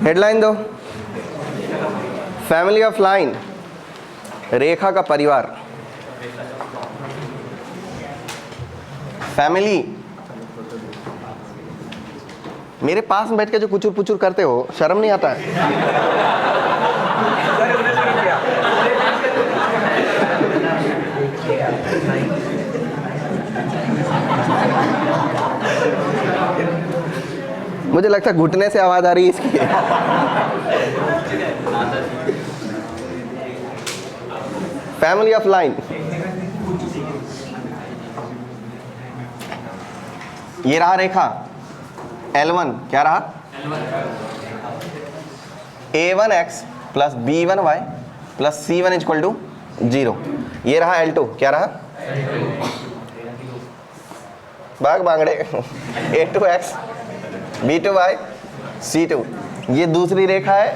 Headline दो, family of line, रेखा का परिवार। फैमिली, मेरे पास में बैठ के जो कुचुर पुचुर करते हो, शर्म नहीं आता है? मुझे लगता है घुटने से आवाज आ रही है इसकी। फैमिली ऑफ लाइन, ये रहा रेखा L1, क्या रहा? A1x plus B1y plus C1 equal to 0। ये रहा L2, क्या रहा? भाग बांगड़े A2x B2y C2। ये दूसरी रेखा है,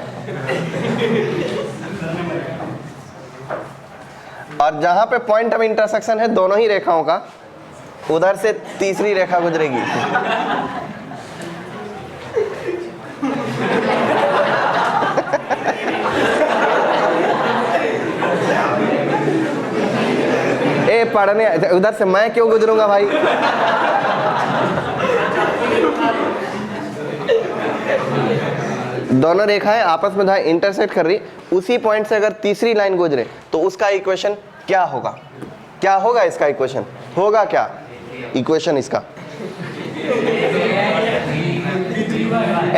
और जहां पे पॉइंट ऑफ इंटरसेक्शन है दोनों ही रेखाओं का, उधर से तीसरी रेखा गुजरेगी। ए पढ़ने उधर से मैं क्यों गुजरूंगा भाई? दोनों रेखाएं आपस में जहां इंटरसेक्ट कर रही, उसी पॉइंट से अगर तीसरी लाइन गुजरे तो उसका इक्वेशन क्या होगा? क्या होगा इसका इक्वेशन? होगा क्या इक्वेशन इसका?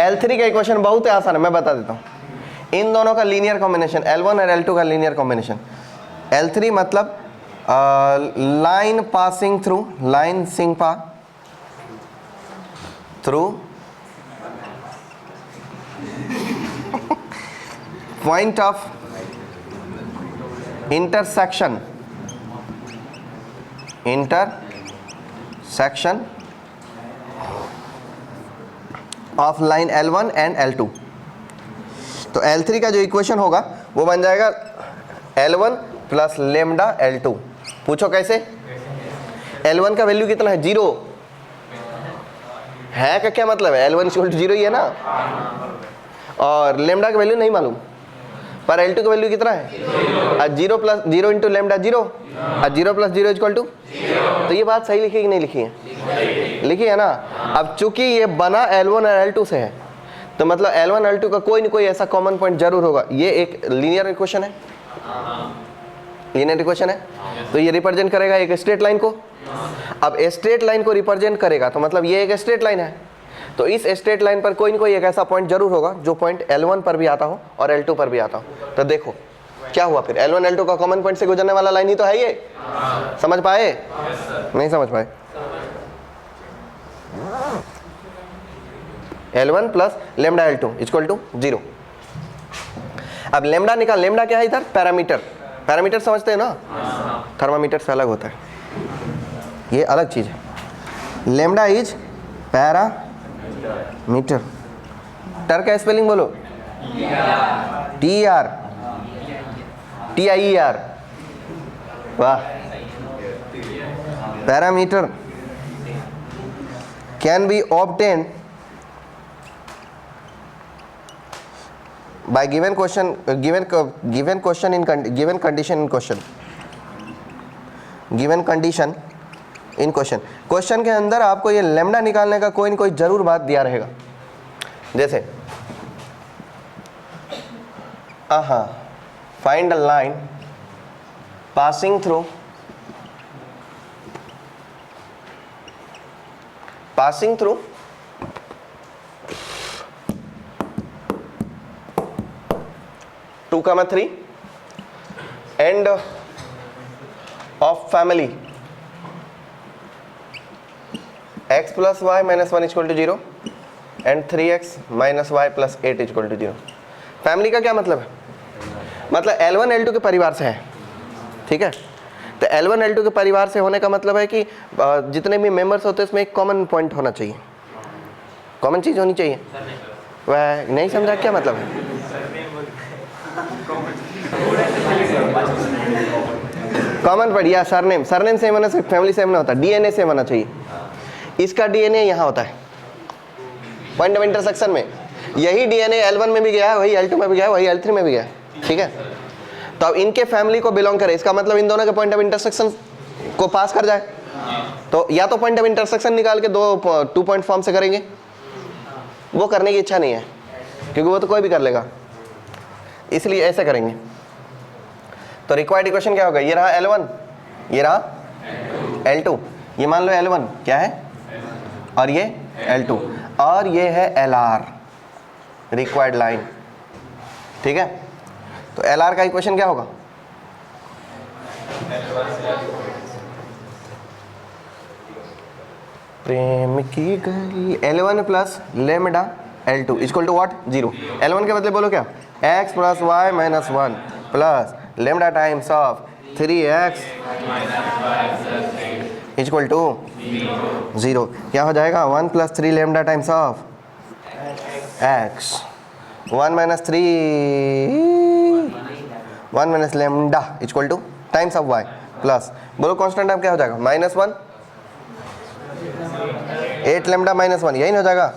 L3 का इक्वेशन बहुत ही आसान है, मैं बता देता हूं। इन दोनों का लीनियर कॉम्बिनेशन, L1 और L2 का लीनियर कॉम्बिनेशन। L3 मतलब लाइन पासिंग थ्रू, लाइन सिंपा through point of intersection of line L1 and L2। तो L3 का जो इक्वेशन होगा वो बन जाएगा L1 प्लस लेमडा L2। पूछो कैसे? L1 का वैल्यू कितना है? 0 है का क्या मतलब है? L1 इक्वल टू 0 ही है ना, और लेमडा का वैल्यू नहीं मालूम, पर L2 का वैल्यू कितना है? 0 plus 0 into lambda 0, 0 plus 0 equal to. तो ये बात सही लिखी है कि नहीं लिखी है? लिखी है ना। अब चूंकि ये बना L1 और L2 से है, तो मतलब L1 L2 का कोई ना कोई ऐसा कॉमन पॉइंट जरूर होगा। ये एक लीनियर इक्वेशन है, लीनियर इक्वेशन है, तो ये रिप्रेजेंट करेगा एक स्ट्रेट लाइन को। अब स्ट्रेट लाइन को रिप्रेजेंट करेगा तो मतलब ये एक स्ट्रेट लाइन है, तो इस स्ट्रेट लाइन पर कोई ना कोई एक ऐसा पॉइंट जरूर होगा जो पॉइंट L1 पर भी आता हो और L2 पर भी आता हो। तो देखो क्या हुआ फिर, L1 L2 का कॉमन पॉइंट से गुजरने वाला लाइन ही तो है ये। समझ पाए? नहीं समझ पाए? L1 plus lambda L2 equal to 0। अब लेमडा निकाल, लेमडा क्या है इधर? पैरामीटर। पैरामीटर समझते हैं ना, थर्मामीटर से अलग होता है, ये अलग चीज है। Lambda is parameter. टर का स्पेलिंग बोलो, TR TIER। वाह। Parameter can be obtain by given question, given question in given condition in question, given condition in question। Question के अंदर आपको ये लेमडा निकालने का कोई न कोई जरूर बात दिया रहेगा। जैसे find a line passing through two comma 3 and of family x plus y minus 1 equal to 0 and 3x minus y plus 8 equal to 0। Family का क्या मतलब है? मतलब L1 L2 के परिवार से है, ठीक है। तो L1 L2 के परिवार से होने का मतलब है कि जितने भी मेंबर्स होते हैं उसमें एक कॉमन पॉइंट होना चाहिए, कॉमन चीज होनी चाहिए। वह नहीं समझा क्या मतलब है? कॉमन पॉइंट या सरनेम, सरनेम सेम होने से फैमिली सेम नहीं होता, DNA सेम होना चाहिए। इसका DNA यहाँ होता है, पॉइंट ऑफ इंटरसेक्शन में। यही डीएनए L1 में भी गया है, वही L2 में भी गया है, वही L3 में भी गया है, ठीक है। तो अब इनके फैमिली को बिलोंग करे, इसका मतलब इन दोनों के पॉइंट ऑफ इंटरसेक्शन को पास कर जाए। तो या तो पॉइंट ऑफ इंटरसेक्शन निकाल के 2 पॉइंट फॉर्म से करेंगे, वो करने की इच्छा नहीं है क्योंकि वो तो कोई भी कर लेगा, इसलिए ऐसे करेंगे। तो रिक्वायर्ड इक्वेशन क्या होगा, ये रहा L1, ये रहा L2, ये मान लो L1 क्या है और ये L2, और ये है LR रिक्वायर्ड लाइन, ठीक है। तो LR का इक्वेशन क्या होगा, प्रेम की गली L1 plus lambda L2 equal to what, 0। L1 के बदले बोलो क्या, x plus y minus 1 plus lambda times of 3x equal to 0। क्या हो जाएगा, 1 plus 3 lambda times of x 1 minus 3 1 minus lambda equal to times of y plus बोलो constant time क्या हो जाएगा, -1 8 लेमडा माइनस 1, यही हो जाएगा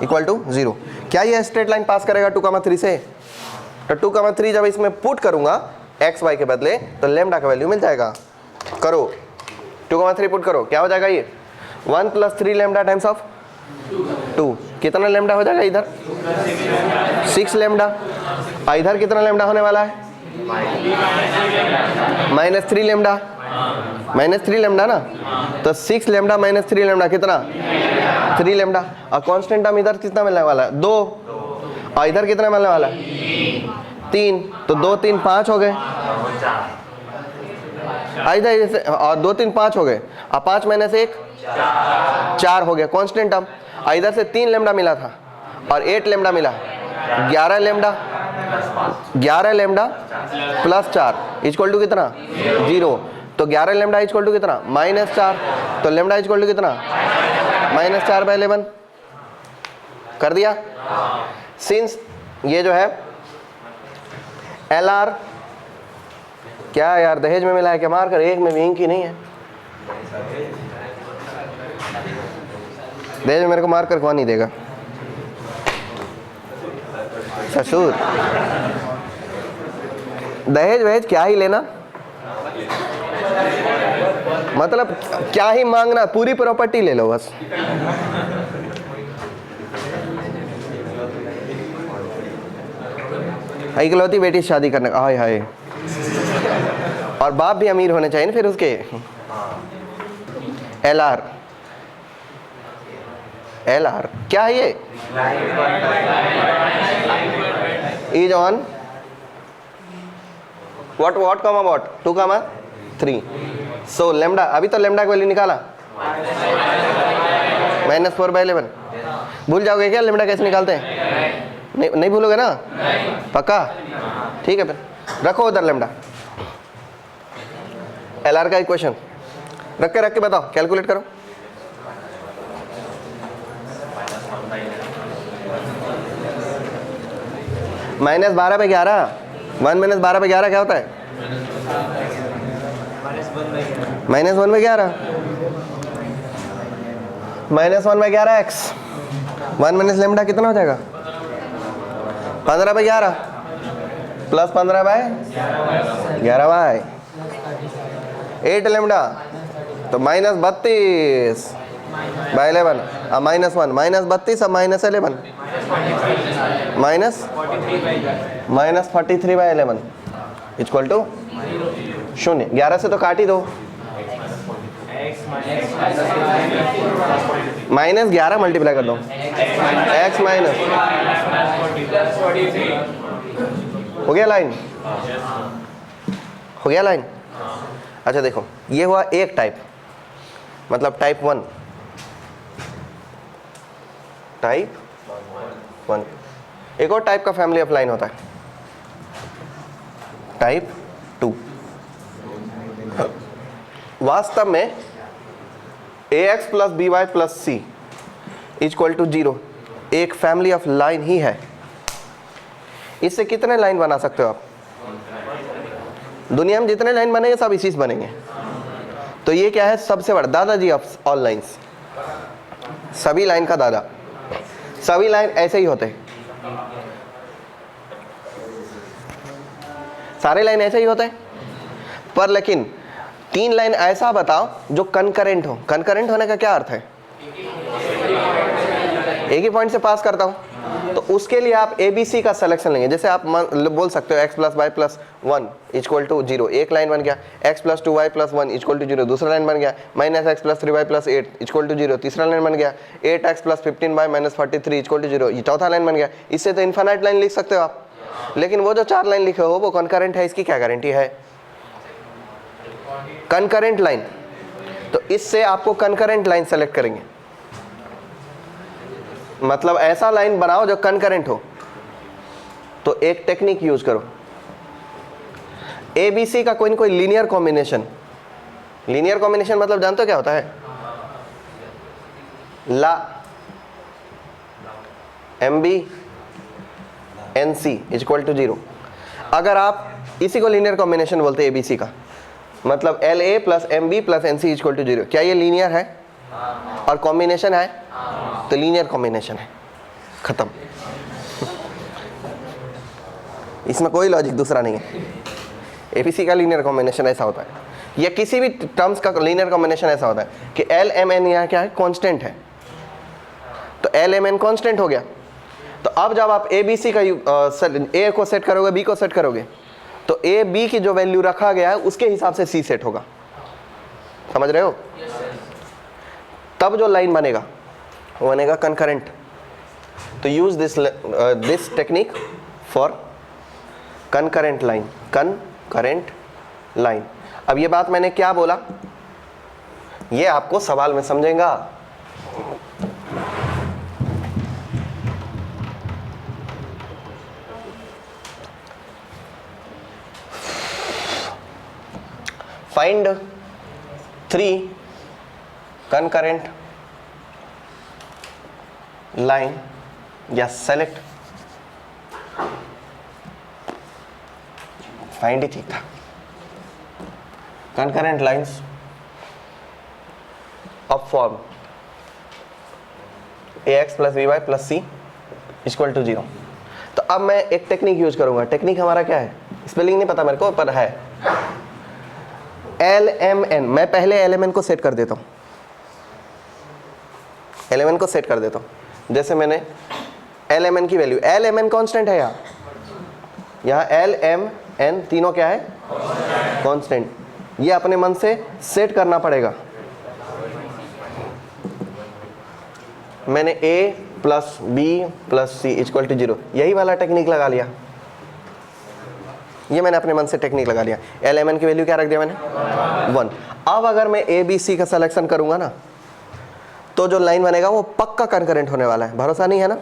इक्वल टू 0। क्या ये स्ट्रेट लाइन पास करेगा 2,3 से, तो 2,3 जब इसमें पुट करूंगा एक्स वाई के बदले तो लेमडा का वैल्यू मिल जाएगा। करो 2,3 पुट करो, क्या हो जाएगा ये 1 प्लस 3 लेमडा टाइम्स ऑफ 2, कितना लेमडा हो जाएगा इधर 6 लेमडा, इधर कितना लेमडा होने वाला है -3 लेमडा, -3 लेमडा ना, तो 6 लेमडा माइनस 3 लेमडा कितना 3 लेमडा, और कांस्टेंट टर्म इधर कितना मिलने वाला है 2, और इधर कितना मिलने वाला है 3, तो 2 3 5 हो गए, इधर और 2 3 5 हो गए, और 5 माइनस 1 4 हो गया कांस्टेंट टर्म, इधर से 3 लेमडा मिला था और 8 लेमडा मिला, 11 लेमडा प्लस 4 इक्वल टू कितना 0, तो 11 लेमडा इक्वल टू कितना -4, तो लेमडा इक्वल टू कितना -4/11 कर दिया। सिंस ये जो है LR क्या यार दहेज में मिला है क्या, मार कर, एक में भी इंक ही नहीं है, दहेज में मेरे को मार कर कौन नहीं देगा, ससुर दहेज वहेज क्या ही लेना, मतलब क्या ही मांगना, पूरी प्रॉपर्टी ले लो बस। इकलौती बेटी शादी करने का, हाय हाय, और बाप भी अमीर होने चाहिए ना फिर उसके। LR क्या है ये, is on what comma what 2,3, so lambda, अभी तो लेमडा की वैल्यू निकाला -4/11, भूल जाओगे क्या लेमडा कैसे निकालते हैं, नहीं भूलोगे ना, पक्का, ठीक है फिर रखो उधर लेमडा। LR का इक्वेशन रख के बताओ, कैलकुलेट करो। -12/11, 1 - 12/11 क्या होता है -1/11, -1/11 x, 1 माइनस लेमडा कितना हो जाएगा 15/11 प्लस 15/11y, 8 लेमडा तो -32/11, -1 -32 अब -11 -43/11 इक्वल टू 0। 11 से तो काट ही दो, -11 मल्टीप्लाई कर दो, x माइनस हो गया लाइन, हो गया लाइन। अच्छा देखो ये हुआ एक टाइप, मतलब टाइप 1, एक और टाइप का फैमिली ऑफ लाइन होता है टाइप 2। वास्तव में ax plus by plus c equal to 0 एक फैमिली ऑफ लाइन ही है। इससे कितने लाइन बना सकते हो आप, दुनिया में जितने लाइन बनेंगे सब इसी से बनेंगे। तो ये क्या है, सबसे बड़ा दादाजी ऑफ ऑल लाइन्स, सभी लाइन का दादा। सभी लाइन ऐसे ही होते हैं, सारे लाइन ऐसे ही होते हैं, पर लेकिन 3 लाइन ऐसा बताओ जो कनकरेंट हो। कनकरेंट होने का क्या अर्थ है? एक ही पॉइंट से पास करता हूं, तो उसके लिए आप ABC का सिलेक्शन लेंगे। जैसे आप बोल सकते हो x + y + 1 = 0, एक लाइन बन गया। x + 2y + 1 = 0, दूसरा लाइन बन गया। -x + 3y + 8 = 0, तीसरा लाइन बन गया। 8x + 15y - 43 = 0, ये चौथा लाइन बन गया। इससे तो इनफाइनाइट लाइन लिख सकते हो आप, लेकिन वो जो 4 लाइन लिखे हो वो कनकरेंट है, इसकी क्या गारंटी है? कनकरेंट लाइन, तो इससे आपको कनकरेंट लाइन सेलेक्ट करेंगे, मतलब ऐसा लाइन बनाओ जो कनकरेंट हो। तो एक टेक्निक यूज करो, ABC का कोई न कोई लीनियर कॉम्बिनेशन। लीनियर कॉम्बिनेशन मतलब जानते हो क्या होता है? ला MB NC = 0। अगर आप इसी को लीनियर कॉम्बिनेशन बोलते हैं ABC का, मतलब LA + MB + NC = 0। क्या ये लीनियर है और कॉम्बिनेशन है? तो लीनियर कॉम्बिनेशन है, खत्म। इसमें कोई लॉजिक दूसरा नहीं है। ABC का लीनियर कॉम्बिनेशन ऐसा होता है, या किसी भी टर्म्स का लीनियर कॉम्बिनेशन ऐसा होता है कि LMN यहाँ क्या है? कांस्टेंट है, तो LMN कांस्टेंट हो गया। तो अब जब आप ABC का A को सेट करोगे, B को सेट करोगे, तो A B की जो वैल्यू रखा गया है उसके हिसाब से C सेट होगा। समझ रहे हो? तब जो लाइन बनेगा वो बनेगा कनकरेंट। तो use this technique for concurrent line. Concurrent line. अब ये बात मैंने क्या बोला, ये आपको सवाल में समझेगा। Find 3 concurrent line या select, find ही ठीक था, concurrent lines of form ax + by + c = 0। तो अब मैं एक टेक्निक यूज करूंगा। टेक्निक हमारा क्या है? स्पेलिंग नहीं पता मेरे को, पर है LMN। मैं पहले LMN को सेट कर देता हूं, LMN को सेट कर देता हूं। जैसे मैंने LMN की वैल्यू, LMN कांस्टेंट है यहाँ LMN तीनों क्या है? कांस्टेंट। ये अपने मन से सेट करना पड़ेगा। मैंने A + B + C = 0, यही वाला टेक्निक लगा लिया। ये मैंने अपने मन से टेक्निक लगा लिया। LMN की वैल्यू क्या रख दिया मैंने? 1। अब अगर मैं ABC का सिलेक्शन करूंगा ना, तो जो लाइन बनेगा वो पक्का कनकरेंट होने वाला है। भरोसा नहीं है ना?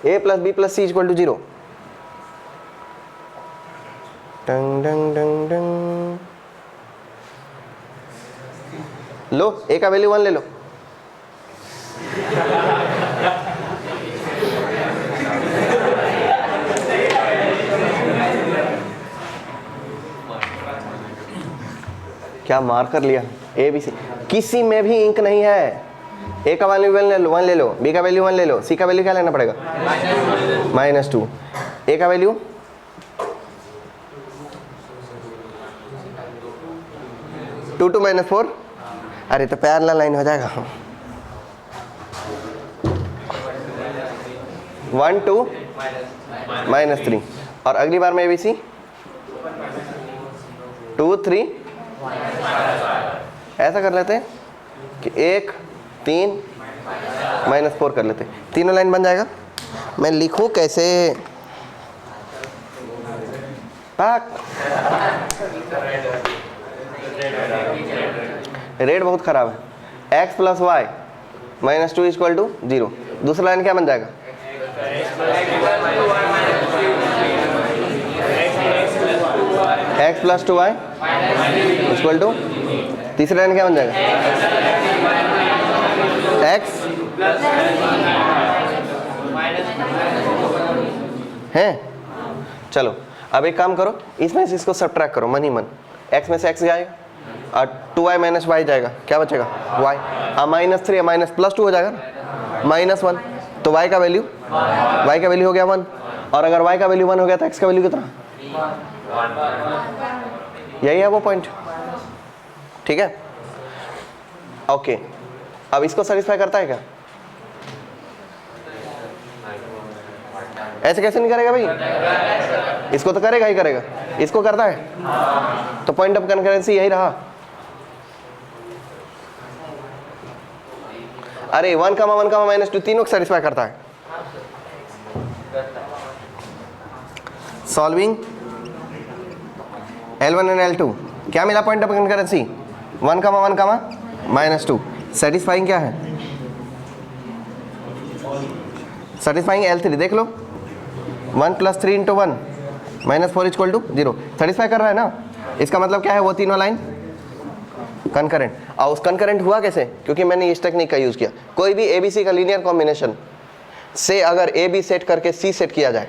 A + B + C = 0। डंग डंग डंग डंग। लो A का वैल्यू 1 ले लो। क्या मार कर लिया? ABC किसी में भी इंक नहीं है। A का वैल्यू 1 ले लो, B का वैल्यू 1 ले लो, C का वैल्यू क्या लेना पड़ेगा? -2। A का वैल्यू 2 to -4। अरे तो पैरेलल लाइन हो जाएगा। 1 to -3। और अगली बार में ABC 2 3 ऐसा कर लेते हैं कि 1 3 -4 कर लेते हैं। तीनों लाइन बन जाएगा। मैं लिखूं कैसे? रेट बहुत खराब है। x + y - 2 = 0। दूसरा लाइन क्या बन जाएगा? x + 2y = तीसरा लाइन क्या बन जाएगा? x है। चलो अब एक काम करो, इसमें से इसको सब्ट्रैक्ट करो मन ही मन, x में से x जाएगा और 2y माइनस वाई जाएगा, क्या बचेगा y, हाँ -3 माइनस +2 हो जाएगा ना, -1, तो y का वैल्यू हो गया 1, और अगर y का वैल्यू 1 हो गया तो x का वैल्यू कितना, यही है वो पॉइंट, ठीक है। ओके, अब इसको सेटिस्फाई करता है क्या, ऐसे कैसे नहीं करेगा भाई, इसको तो करेगा ही करेगा, इसको करता है, तो पॉइंट ऑफ कनकरेंसी यही रहा। अरे 1, 1, -2 तीनों को सेटिस्फाई करता है। सॉल्विंग L1 एंड L2, क्या मिला पॉइंट ऑफ कनकरेंसी, 1, 1, -2, सेटिस्फाइंग क्या है, सेटिस्फाइंग L3, देख लो 1 + 3 × 1 -4 = 0, सेटिस्फाई कर रहा है ना, इसका मतलब क्या है, वो तीनों लाइन कंकरेंट। और उस कंकरेंट हुआ कैसे, क्योंकि मैंने इस टेक्निक का यूज़ किया, कोई भी ABC का लीनियर कॉम्बिनेशन से अगर AB सेट करके C सेट किया जाए,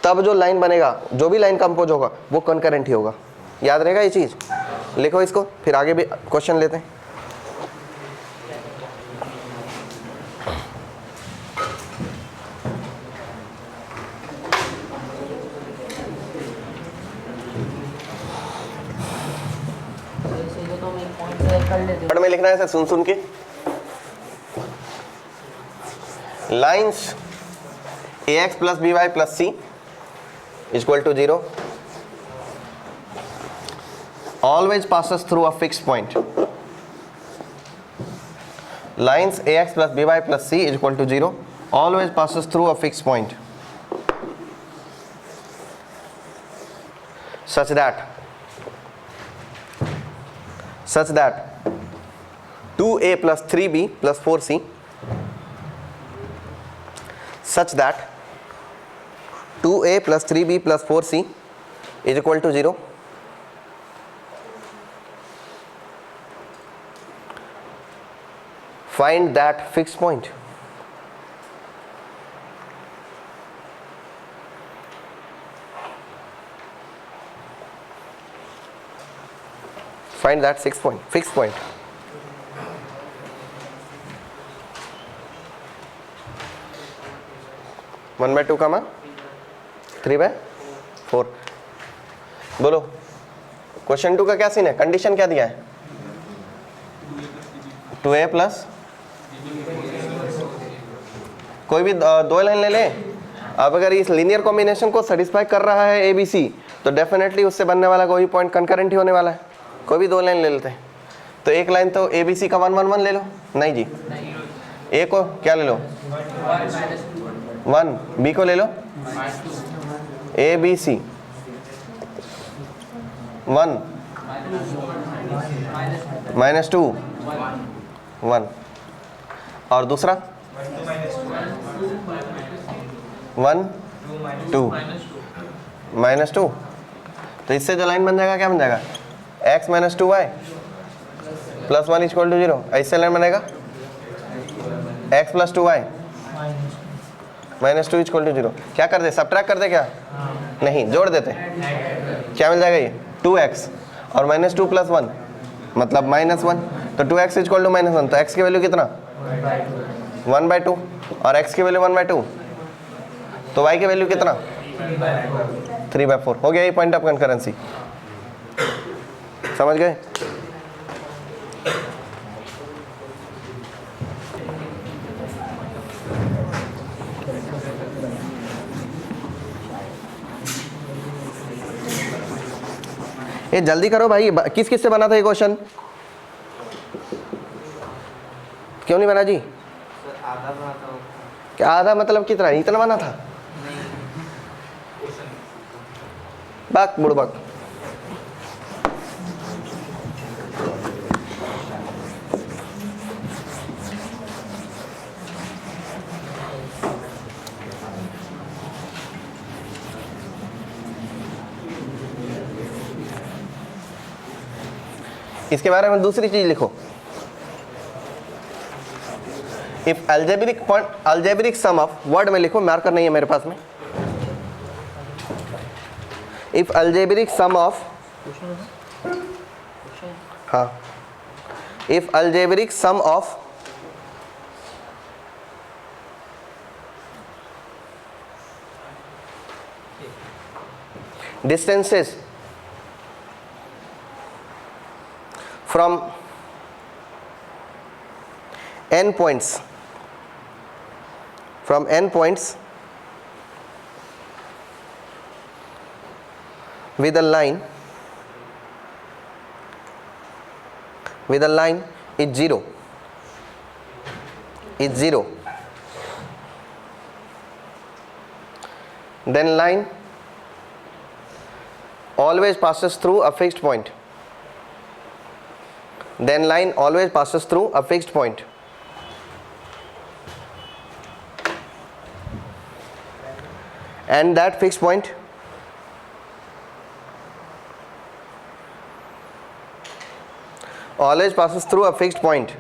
तब जो लाइन बनेगा, जो भी लाइन कंपोज होगा वो कंकरेंट ही होगा, याद रहेगा ये चीज़, लिखो इसको, फिर आगे भी क्वेश्चन लेते हैं। वर्ड में लिखना है, सुन सुन के, lines ax + by + c = 0 always passes through a fixed point. Lines ax + by + c = 0 always passes through a fixed point such that 2a + 3b + 4c such that 2a + 3b + 4c = 0 find that fixed point. Find that fixed point. One by 2, 3/4, बोलो question 2 का क्या scene है, condition क्या दिया है, 2a + कोई भी दो लाइन ले ले, अब अगर इस लीनियर कॉम्बिनेशन को सेटिस्फाई कर रहा है ABC, तो डेफिनेटली उससे बनने वाला कोई पॉइंट कंकरेंट ही होने वाला है। कोई भी दो लाइन ले लेते हैं, तो एक लाइन तो ABC का 1, 1, 1 ले लो, नहीं जी, A को क्या ले लो 1, B को ले लो ABC 1 -2 1, और दूसरा 1 2 -2, तो इससे जो लाइन बन जाएगा क्या बन जाएगा, x - 2y + 1 = 0, ऐसे लाइन बनेगा x + 2y -2 = 0। क्या कर दे, सब्ट्रैक्ट कर दे क्या, नहीं, जोड़ देते, क्या मिल जाएगा ये 2x और -2 + 1 मतलब -1, तो 2x = -1, तो x की वैल्यू कितना 1/2 और x की वैल्यू 1/2, तो y की वैल्यू कितना 3/4 हो गया, ये पॉइंट ऑफ कंकरेंसी, समझ गए। ये जल्दी करो भाई, किस किस से बना था ये क्वेश्चन, क्यों नहीं बना जी, आधा बना था, क्या आधा मतलब कितना, इतना बना था, बाक बुड़बक, इसके बारे में दूसरी चीज लिखो, if algebraic sum of, word में लिखो, मार्कर नहीं है मेरे पास में, इफ अल्जेब्रिक सम ऑफ, हाँ, if algebraic sum of distances from n points, with a line is zero, then line always passes through a fixed point, and that fixed point always passes through a fixed point,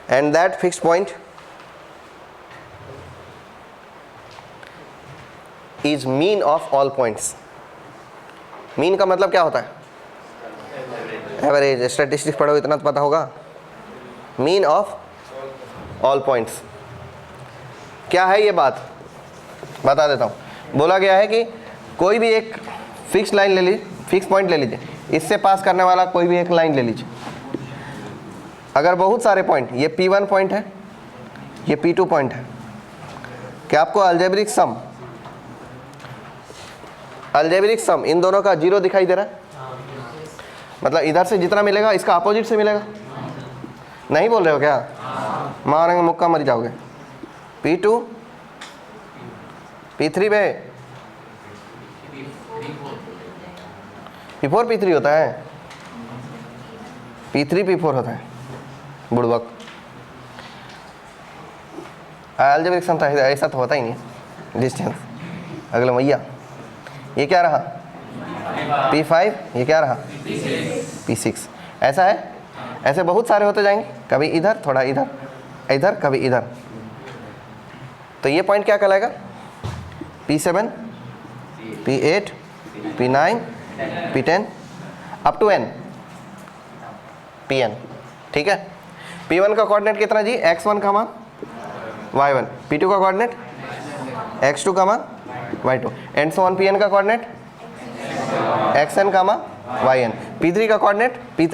and that fixed point is mean of all points. Mean का मतलब क्या होता है? Average. Statistics पढ़ो इतना तो पता होगा. मीन ऑफ ऑल पॉइंट्स क्या है? ये बात बता देता हूँ. बोला गया है कि कोई भी एक फिक्स लाइन ले लीजिए, फिक्स पॉइंट ले लीजिए, इससे पास करने वाला कोई भी एक लाइन ले लीजिए. अगर बहुत सारे पॉइंट, ये P1 पॉइंट है, ये P2 पॉइंट है, क्या आपको अल्जेब्रिक सम इन दोनों का जीरो दिखाई दे रहा है? मतलब इधर से जितना मिलेगा इसका अपोजिट से मिलेगा. नहीं बोल रहे हो क्या? मारेंगे मुक्का मर जाओगे. P2 P3 पे P4 P3 होता है, P3 P4 होता है. बुड़बक. अलजेब्रिक सम ऐसा तो होता ही नहीं. डिस्टेंस अगला मैया, ये क्या रहा? P5, ये क्या रहा? P6. ऐसा है. ऐसे बहुत सारे होते जाएंगे, कभी इधर थोड़ा इधर, इधर कभी इधर. तो ये पॉइंट क्या कहलाएगा? P7 P8 P9 P10 up to n Pn. ठीक है. P1 का कोऑर्डिनेट कितना जी? x1 का मान y1. P2 का कोऑर्डिनेट x2 का मान y2 and so on. Pn का कोऑर्डिनेट xn का मान yn. P3 का कोऑर्डिनेट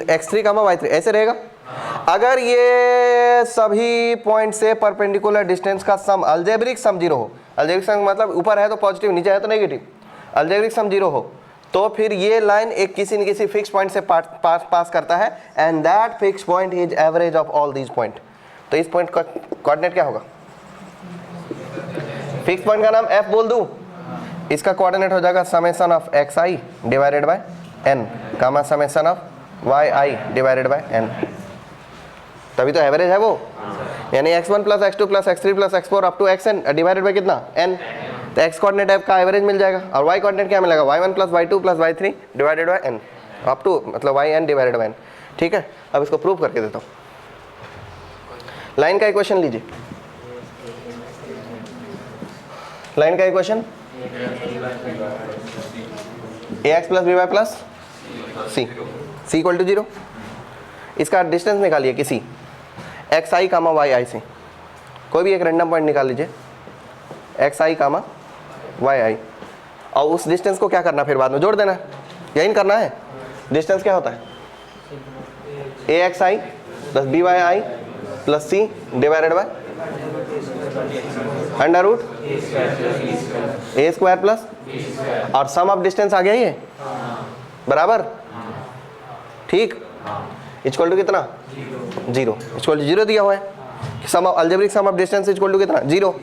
x3 का मान y3. ऐसे रहेगा. अगर ये सभी पॉइंट से परपेंडिकुलर डिस्टेंस का सम अल्जेब्रिक सम जीरो हो, अल्जेब्रिक सम मतलब ऊपर है तो पॉजिटिव, नीचे है तो नेगेटिव, अल्जेब्रिक सम जीरो हो, तो फिर ये लाइन एक किसी न किसी फिक्स पॉइंट से पास करता है, and that fix point is average of all these point. तो इस पॉइंट का कोऑर्डिनेट क्या होगा? फिक्स पॉइंट का नाम f बोल दूं, इसका कोऑर्डिनेट हो जाएगा summation of xi divided by n comma summation of yi divided by n. तभी तो एवरेज है वो. यानी x1 plus x2 plus x3 plus x4 up to xn divided by कितना? n. तो x कोऑर्डिनेट f का एवरेज मिल जाएगा, और y कोऑर्डिनेट क्या मिलेगा? y1 plus y2 plus y3 divided by n up to मतलब yn डिवाइडेड बाय n. ठीक है. अब इसको प्रूव करके देता हूँ. लाइन का इक्वेशन लीजिए. लाइन का equation ax plus by plus c equal to 0. इसका डिस्टेंस निकालिए किसी xi कामा yi से. कोई भी एक रैंडम पॉइंट निकाल लीजिए xi कामा yi, और उस डिस्टेंस को क्या करना, फिर बाद में जोड़ देना है. यही करना है. डिस्टेंस क्या होता है? axi plus byi plus c divided by under root a square plus, और सम ऑफ डिस्टेंस आ गया ये बराबर. ठीक. इक्वल टू कितना? 0. इक्वल टू 0 दिया हुआ है. Sum of algebraic sum of distance equal to कितना? 0.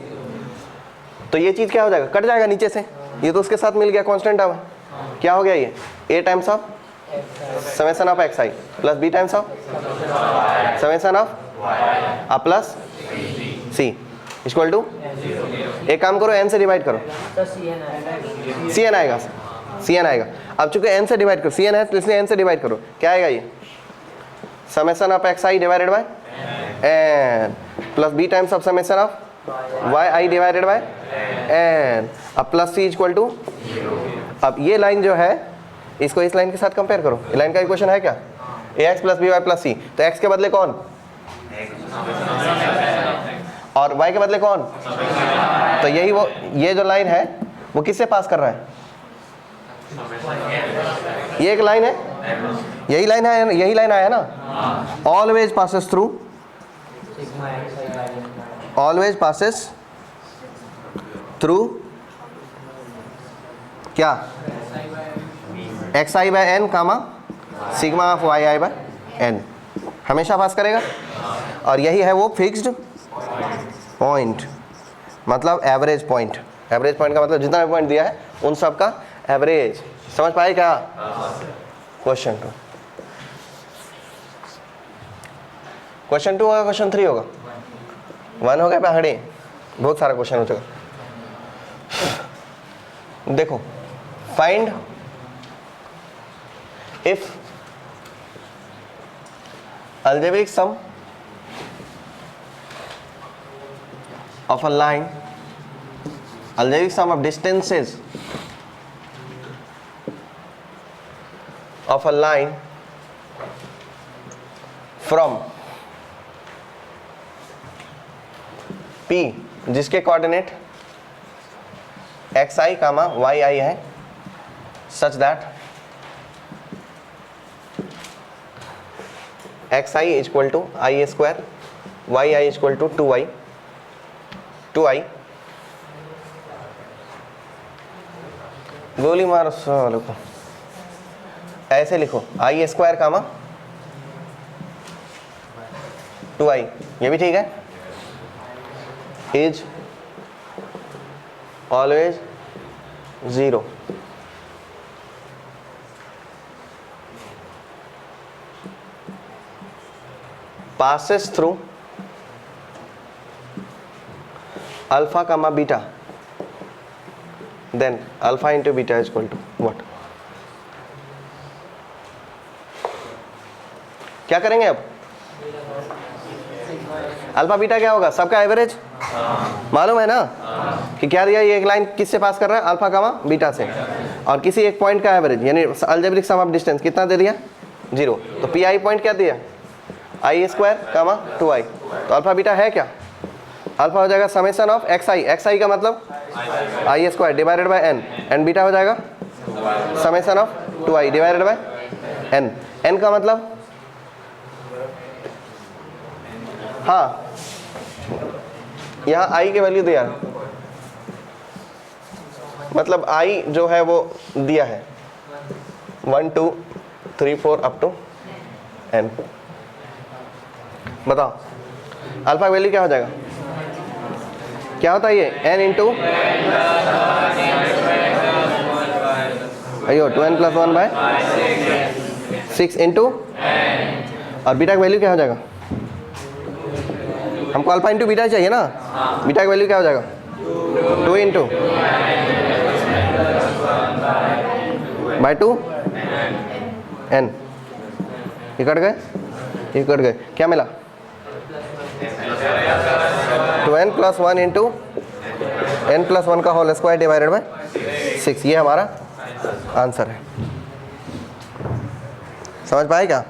तो ये चीज़ क्या हो जाएगा? कट जाएगा नीचे से. ये तो उसके साथ मिल गया कांस्टेंट टर्म. क्या हो गया ये? a times of summation of xi plus b times of summation of a plus c equal to. एक काम करो, n से डिवाइड करो, cn आएगा. cn आएगा. अब चूंकि n से डिवाइड करो, cn है तो इसलिए n से डिवाइड करो. क्या आएगा ये? Summation of xi divided by n plus b times of summation of yi divided by n अब प्लस c इक्वल टू अब ये लाइन जो है इसको इस लाइन के साथ कंपेयर करो। ये लाइन का इक्वेशन है क्या, ax plus B Y plus C, तो x के बदले कौन और y के बदले कौन, तो यही वो ये जो लाइन है वो किससे पास कर रहा है, ये एक लाइन है, यही लाइन है, यही लाइन आया ना, always passes through, always passes through क्या X I by N comma sigma of Y I by N, हमेशा पास करेगा। और यही है वो फिक्स्ड पॉइंट, मतलब एवरेज पॉइंट। एवरेज पॉइंट का मतलब जितना भी पॉइंट दिया है उन सब का एवरेज। समझ पाए क्या? क्वेश्चन 2, क्वेश्चन 2 होगा, क्वेश्चन 3 होगा, 1 हो गया पहाड़ी, बहुत सारा क्वेश्चन हो चुका। देखो, find if algebraic sum of a line, algebraic sum of distances of a line from P जिसके कोऑर्डिनेट xi कामा yi है, such that xi is equal to I square, yi is equal to 2i, गोली मारो सालों को, ऐसे लिखो i square comma 2i, ये भी ठीक है, is always 0, passes through alpha comma beta, then alpha into beta is equal to what? क्या करेंगे अब? अल्फा बीटा क्या होगा, सबका एवरेज मालूम है ना कि क्या दिया, ये एक लाइन किससे पास कर रहा है, अल्फा कामा बीटा से, और किसी एक पॉइंट का एवरेज यानी अलजेब्रिक सम ऑफ डिस्टेंस कितना दे दिया, 0। तो पी आई पॉइंट क्या दिया, आई स्क्वायर कामा 2i, तो अल्फा बीटा है क्या, अल्फा हो जाएगा समेशन ऑफ xi का मतलब I square divided by n, and beta हो जाएगा summation of 2i divided by n, n का मतलब हाँ यहाँ i की वैल्यू दिया है, मतलब i जो है वो दिया है 1 2 3 4 अप टू n। बताओ अल्फा वैल्यू क्या हो जाएगा, क्या होता है ये n इंटू अयो 2n प्लस 1 बाय 6 इंटू, और बीटा की वैल्यू क्या हो जाएगा, हमको अल्फा इंटू बीटा चाहिए ना, बीटा की वैल्यू क्या हो जाएगा 2 इंटू बाय 2 n, ये कट गए, क्या मिला 2n plus 1 into n plus 1 का होल स्क्वायर डिवाइडेड बाय 6, ये हमारा आंसर है। समझ पाए क्या?